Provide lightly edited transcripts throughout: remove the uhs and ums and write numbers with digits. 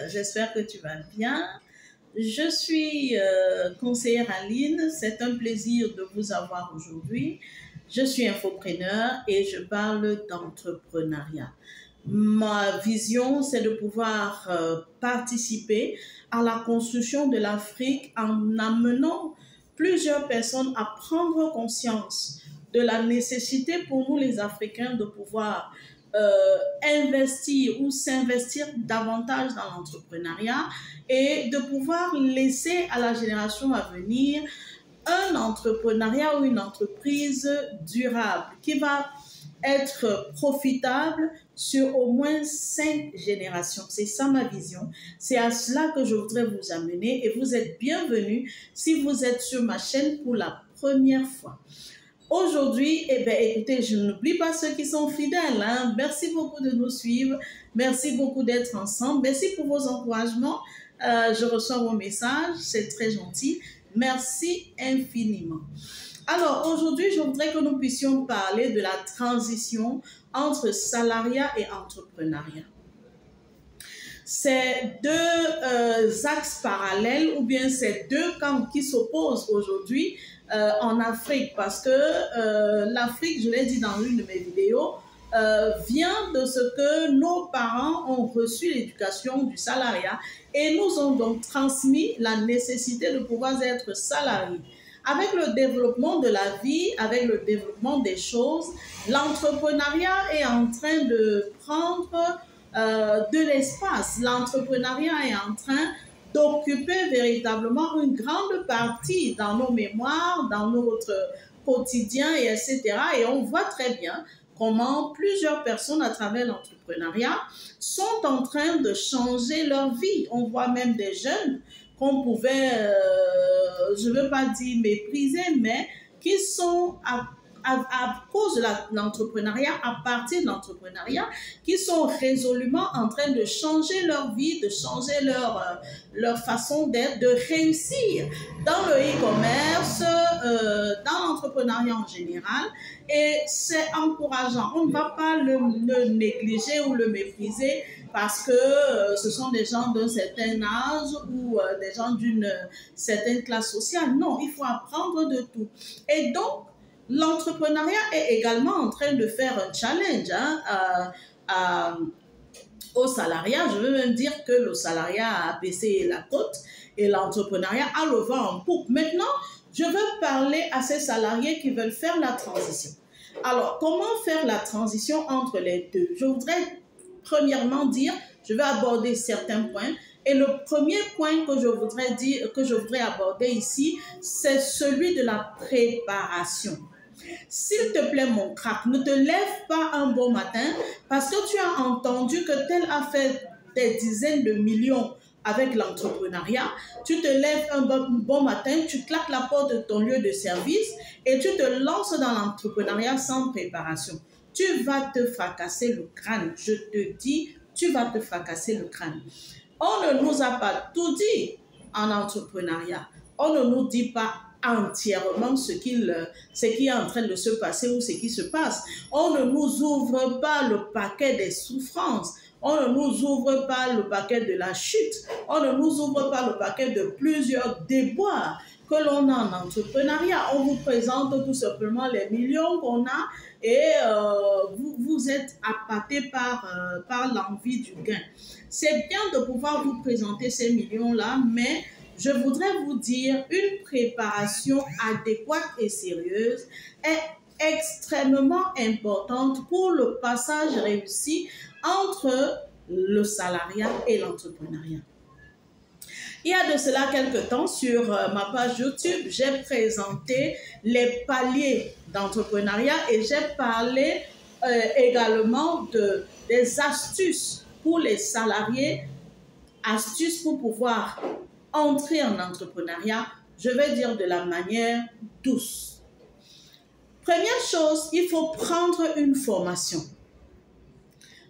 J'espère que tu vas bien. Je suis conseillère Aline. C'est un plaisir de vous avoir aujourd'hui. Je suis infopreneur et je parle d'entrepreneuriat. Ma vision, c'est de pouvoir participer à la construction de l'Afrique en amenant plusieurs personnes à prendre conscience de la nécessité pour nous les Africains de pouvoir investir ou s'investir davantage dans l'entrepreneuriat et de pouvoir laisser à la génération à venir un entrepreneuriat ou une entreprise durable qui va être profitable sur au moins 5 générations. C'est ça ma vision. C'est à cela que je voudrais vous amener et vous êtes bienvenus si vous êtes sur ma chaîne pour la première fois. Aujourd'hui, écoutez, je n'oublie pas ceux qui sont fidèles. Hein. Merci beaucoup de nous suivre. Merci beaucoup d'être ensemble. Merci pour vos encouragements. Je reçois vos messages. C'est très gentil. Merci infiniment. Alors, aujourd'hui, je voudrais que nous puissions parler de la transition entre salariat et entrepreneuriat. C'est deux axes parallèles ou bien c'est deux camps qui s'opposent aujourd'hui en Afrique parce que l'Afrique, je l'ai dit dans une de mes vidéos, vient de ce que nos parents ont reçu l'éducation du salariat et nous ont donc transmis la nécessité de pouvoir être salariés. Avec le développement de la vie, avec le développement des choses, l'entrepreneuriat est en train de prendre de l'espace. L'entrepreneuriat est en train d'occuper véritablement une grande partie dans nos mémoires, dans notre quotidien, et etc. Et on voit très bien comment plusieurs personnes à travers l'entrepreneuriat sont en train de changer leur vie. On voit même des jeunes qu'on pouvait, je ne veux pas dire mépriser, mais qui sont à cause de l'entrepreneuriat, à partir de l'entrepreneuriat, qui sont résolument en train de changer leur vie, de changer leur façon d'être, de réussir dans le e-commerce, dans l'entrepreneuriat en général. Et c'est encourageant. On ne va pas le négliger ou le mépriser parce que ce sont des gens d'un certain âge ou des gens d'une certaine classe sociale. Non, il faut apprendre de tout. Et donc, l'entrepreneuriat est également en train de faire un challenge au salariat. Je veux même dire que le salariat a baissé la côte et l'entrepreneuriat a le vent en poupe. Maintenant, je veux parler à ces salariés qui veulent faire la transition. Alors, comment faire la transition entre les deux? Je voudrais premièrement dire, je vais aborder certains points. Et le premier point que je voudrais aborder ici, c'est celui de la préparation. S'il te plaît, mon crack, ne te lève pas un bon matin parce que tu as entendu que tel a fait des dizaines de millions avec l'entrepreneuriat. Tu te lèves un bon matin, tu claques la porte de ton lieu de service et tu te lances dans l'entrepreneuriat sans préparation. Tu vas te fracasser le crâne. Je te dis, tu vas te fracasser le crâne. On ne nous a pas tout dit en entrepreneuriat. On ne nous dit pas entièrement ce qui est en train de se passer ou ce qui se passe. On ne nous ouvre pas le paquet des souffrances. On ne nous ouvre pas le paquet de la chute. On ne nous ouvre pas le paquet de plusieurs déboires que l'on a en entrepreneuriat. On vous présente tout simplement les millions qu'on a et vous êtes appâté par l'envie du gain. C'est bien de pouvoir vous présenter ces millions-là, mais je voudrais vous dire une préparation adéquate et sérieuse est extrêmement importante pour le passage réussi entre le salariat et l'entrepreneuriat. Il y a de cela quelques temps, sur ma page YouTube, j'ai présenté les paliers d'entrepreneuriat et j'ai parlé également des astuces pour les salariés, astuces pour pouvoir entrer en entrepreneuriat, je vais dire de la manière douce. Première chose, il faut prendre une formation.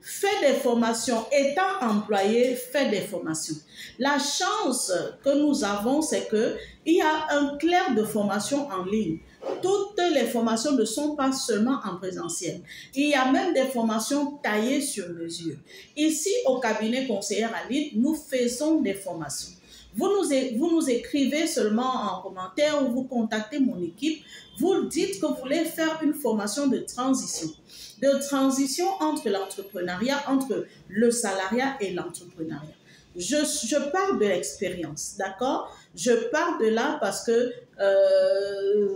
fait des formations, étant employé, fait des formations. La chance que nous avons, c'est qu'il y a un clerc de formation en ligne. Toutes les formations ne sont pas seulement en présentiel. Il y a même des formations taillées sur mesure. Ici, au cabinet conseillère en ligne, nous faisons des formations. Vous nous écrivez seulement en commentaire ou vous contactez mon équipe. Vous dites que vous voulez faire une formation de transition entre l'entrepreneuriat, entre le salariat et l'entrepreneuriat. Je parle de l'expérience, d'accord? Je parle de là parce que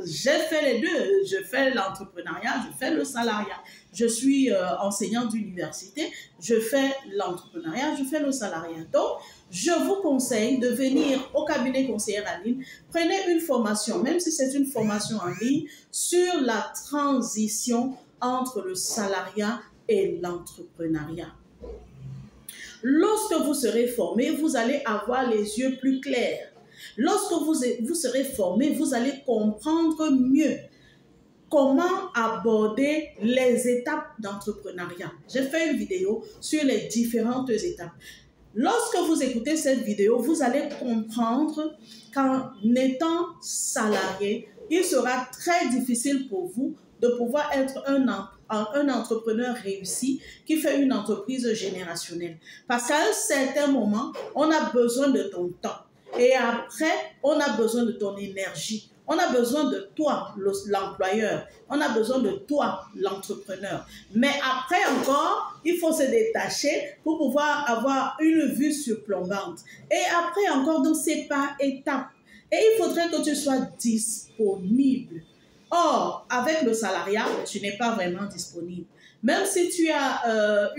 j'ai fait les deux. Je fais l'entrepreneuriat, je fais le salariat. Je suis enseignant d'université, je fais l'entrepreneuriat, je fais le salariat. Donc, je vous conseille de venir au cabinet conseillère en ligne. Prenez une formation, même si c'est une formation en ligne, sur la transition entre le salariat et l'entrepreneuriat. Lorsque vous serez formé, vous allez avoir les yeux plus clairs. Lorsque vous serez formé, vous allez comprendre mieux comment aborder les étapes d'entrepreneuriat. J'ai fait une vidéo sur les différentes étapes. Lorsque vous écoutez cette vidéo, vous allez comprendre qu'en étant salarié, il sera très difficile pour vous de pouvoir être un entrepreneur réussi qui fait une entreprise générationnelle. Parce qu'à un certain moment, on a besoin de ton temps. Et après, on a besoin de ton énergie. On a besoin de toi, l'employeur. On a besoin de toi, l'entrepreneur. Mais après encore, il faut se détacher pour pouvoir avoir une vue surplombante. Et après encore, donc c'est par étapes. Et il faudrait que tu sois disponible. Or, avec le salariat, tu n'es pas vraiment disponible. Même si tu as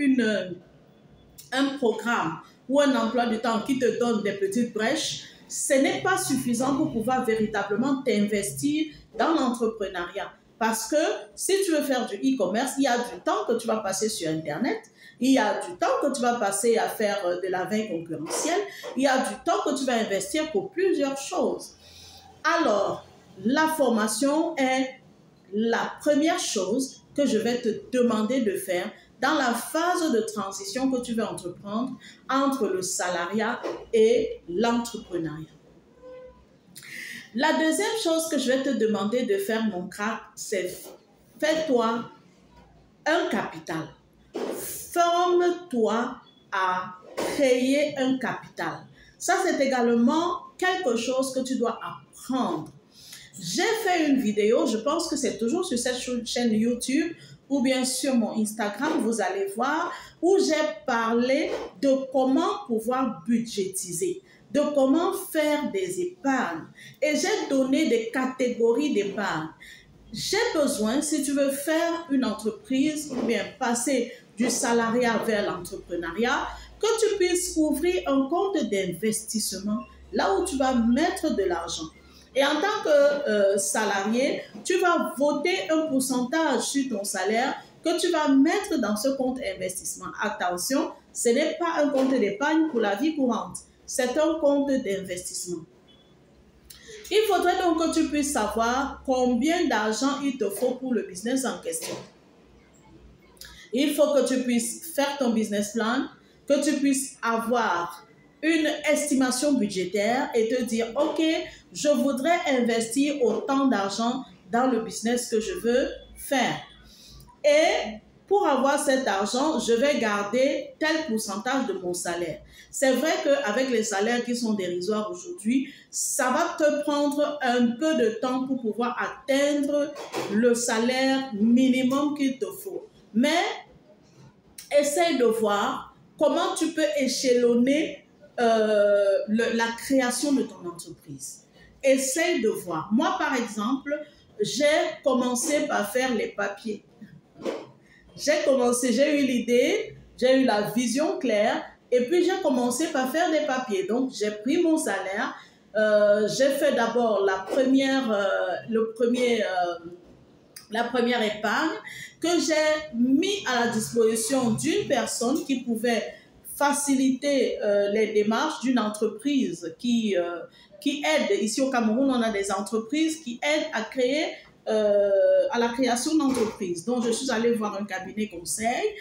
un programme ou un emploi du temps qui te donne des petites brèches, ce n'est pas suffisant pour pouvoir véritablement t'investir dans l'entrepreneuriat. Parce que si tu veux faire du e-commerce, il y a du temps que tu vas passer sur Internet, il y a du temps que tu vas passer à faire de la veille concurrentielle, il y a du temps que tu vas investir pour plusieurs choses. Alors, la formation est la première chose que je vais te demander de faire dans la phase de transition que tu veux entreprendre entre le salariat et l'entrepreneuriat. La deuxième chose que je vais te demander de faire, mon crack, c'est fais-toi un capital. Forme-toi à créer un capital. Ça, c'est également quelque chose que tu dois apprendre. J'ai fait une vidéo, je pense que c'est toujours sur cette chaîne YouTube ou bien sur mon Instagram, vous allez voir, où j'ai parlé de comment pouvoir budgétiser, de comment faire des épargnes. Et j'ai donné des catégories d'épargne. J'ai besoin, si tu veux faire une entreprise ou bien passer du salariat vers l'entrepreneuriat, que tu puisses ouvrir un compte d'investissement là où tu vas mettre de l'argent. Et en tant que salarié, tu vas voter un pourcentage sur ton salaire que tu vas mettre dans ce compte investissement. Attention, ce n'est pas un compte d'épargne pour la vie courante, c'est un compte d'investissement. Il faudrait donc que tu puisses savoir combien d'argent il te faut pour le business en question. Il faut que tu puisses faire ton business plan, que tu puisses avoir une estimation budgétaire et te dire, OK, je voudrais investir autant d'argent dans le business que je veux faire. Et pour avoir cet argent, je vais garder tel pourcentage de mon salaire. C'est vrai qu'avec les salaires qui sont dérisoires aujourd'hui, ça va te prendre un peu de temps pour pouvoir atteindre le salaire minimum qu'il te faut. Mais essaye de voir comment tu peux échelonner la création de ton entreprise. Essaye de voir. Moi, par exemple, j'ai commencé par faire les papiers. J'ai eu l'idée, j'ai eu la vision claire et puis j'ai commencé par faire des papiers. Donc, j'ai pris mon salaire, j'ai fait d'abord la première épargne que j'ai mis à la disposition d'une personne qui pouvait faciliter les démarches d'une entreprise qui aide. Ici au Cameroun, on a des entreprises qui aident à créer à la création d'entreprise. Donc, je suis allée voir un cabinet conseil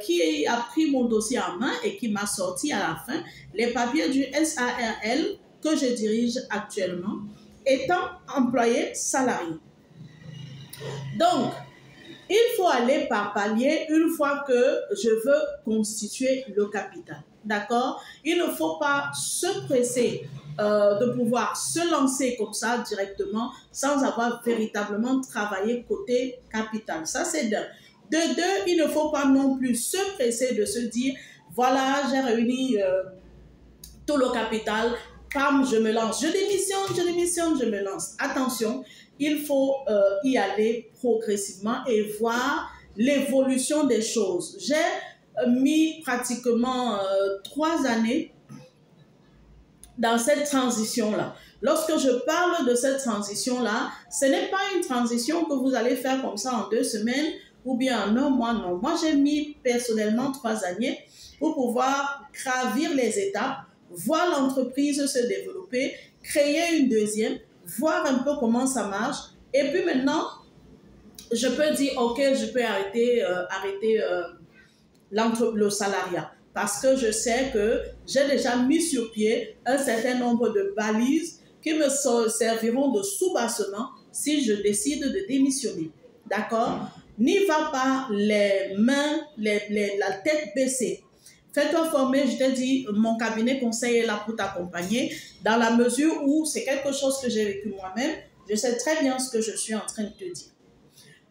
qui a pris mon dossier en main et qui m'a sorti à la fin les papiers du SARL que je dirige actuellement, étant employé salarié. Donc, il faut aller par palier une fois que je veux constituer le capital. D'accord? Il ne faut pas se presser de pouvoir se lancer comme ça directement sans avoir véritablement travaillé côté capital. Ça, c'est d'un. De deux, il ne faut pas non plus se presser de se dire, voilà, j'ai réuni tout le capital, pam, je me lance. Je démissionne, je me lance. Attention, il faut y aller progressivement et voir l'évolution des choses. J'ai mis pratiquement 3 années dans cette transition-là. Lorsque je parle de cette transition-là, ce n'est pas une transition que vous allez faire comme ça en 2 semaines ou bien en 1 mois, non. Moi, j'ai mis personnellement 3 années pour pouvoir gravir les étapes, voir l'entreprise se développer, créer une deuxième, voir un peu comment ça marche. Et puis maintenant, je peux dire, ok, je peux arrêter le salariat. Parce que je sais que j'ai déjà mis sur pied un certain nombre de balises qui me serviront de soubassement si je décide de démissionner. D'accord? N'y va pas les mains, la tête baissée. Fais-toi former, je t'ai dit, mon cabinet conseil est là pour t'accompagner dans la mesure où c'est quelque chose que j'ai vécu moi-même. Je sais très bien ce que je suis en train de te dire.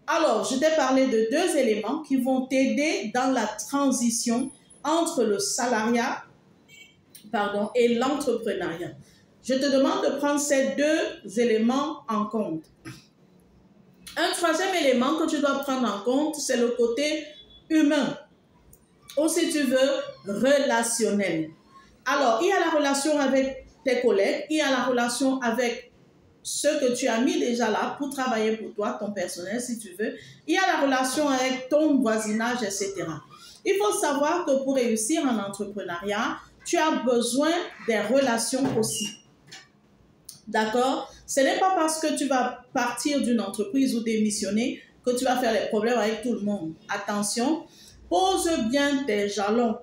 Alors, je t'ai parlé de 2 éléments qui vont t'aider dans la transition entre le salariat et l'entrepreneuriat. Je te demande de prendre ces 2 éléments en compte. Un 3e élément que tu dois prendre en compte, c'est le côté humain, ou si tu veux, relationnel. Alors, il y a la relation avec tes collègues, il y a la relation avec ceux que tu as mis déjà là pour travailler pour toi, ton personnel si tu veux. Il y a la relation avec ton voisinage, etc. Il faut savoir que pour réussir en entrepreneuriat, tu as besoin des relations aussi. D'accord? Ce n'est pas parce que tu vas partir d'une entreprise ou démissionner que tu vas faire les problèmes avec tout le monde. Attention, pose bien tes jalons.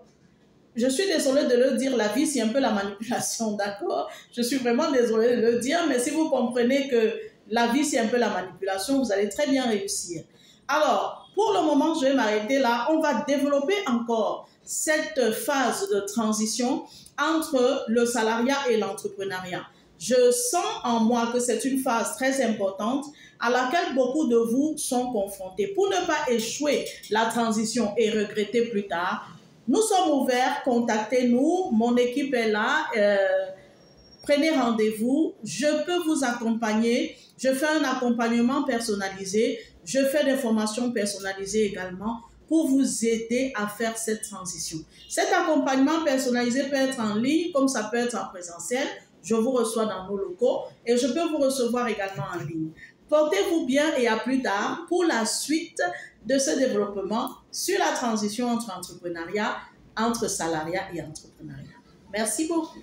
Je suis désolée de le dire, la vie c'est un peu la manipulation, d'accord? Je suis vraiment désolée de le dire, mais si vous comprenez que la vie c'est un peu la manipulation, vous allez très bien réussir. Alors, pour le moment, je vais m'arrêter là. On va développer encore cette phase de transition entre le salariat et l'entrepreneuriat. Je sens en moi que c'est une phase très importante à laquelle beaucoup de vous sont confrontés. Pour ne pas échouer la transition et regretter plus tard, nous sommes ouverts, contactez-nous, mon équipe est là, prenez rendez-vous, je peux vous accompagner, je fais un accompagnement personnalisé, je fais des formations personnalisées également pour vous aider à faire cette transition. Cet accompagnement personnalisé peut être en ligne, comme ça peut être en présentiel. Je vous reçois dans nos locaux et je peux vous recevoir également en ligne. Portez-vous bien et à plus tard pour la suite de ce développement sur la transition entre entrepreneuriat, entre salariat et entrepreneuriat. Merci beaucoup.